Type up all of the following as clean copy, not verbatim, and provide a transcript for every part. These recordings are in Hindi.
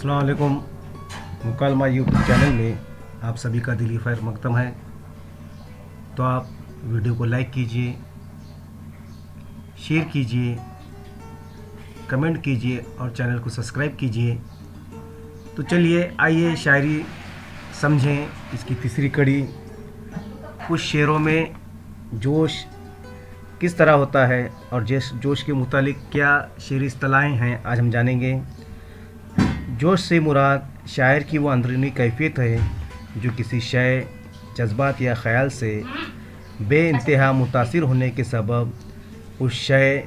अस्सलाम वालेकुम। मुकालमा यूट्यूब चैनल में आप सभी का दिली खैर मकदम है। तो आप वीडियो को लाइक कीजिए, शेयर कीजिए, कमेंट कीजिए और चैनल को सब्सक्राइब कीजिए। तो चलिए आइए शायरी समझें इसकी तीसरी कड़ी। कुछ शेरों में जोश किस तरह होता है और जोश के मुतालिक क्या शेरी इस्तिलाहें हैं, आज हम जानेंगे। जोश से मुराद शायर की वो अंदरूनी कैफियत है जो किसी शय, जज्बात या ख़याल से बेइंतहा मुतासिर होने के सबब उस शय,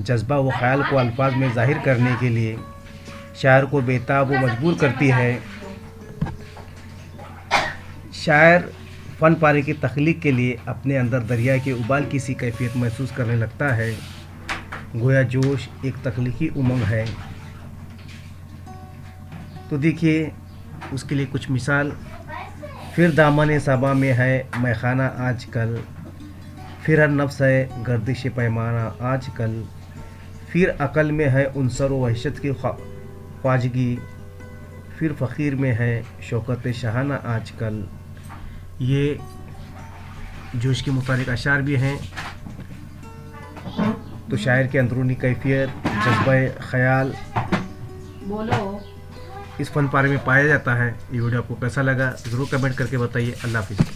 जज्बा व ख़याल को अल्फाज में ज़ाहिर करने के लिए शायर को बेताब व मजबूर करती है। शायर फ़न पारे की तख्लीक के लिए अपने अंदर दरिया के उबाल की सी कैफियत महसूस करने लगता है। गोया जोश एक तख्लीकी उमंग है। तो देखिए उसके लिए कुछ मिसाल। फिर दामन सबा में है मैखाना आजकल, फिर हर नफ्स है गर्दिश पैमाना आजकल, फिर अक़ल में है उनसर व वहशत की ख्वाजगी, फिर फ़कीर में है शौकत शाहाना आजकल। ये जोश के मुतालिक अशार भी हैं। तो शायर के अंदरूनी कैफियत, जज्बा ख़याल इस फ़न पारे में पाया जाता है। ये वीडियो आपको कैसा लगा ज़रूर कमेंट करके बताइए। अल्लाह हाफ़िज़।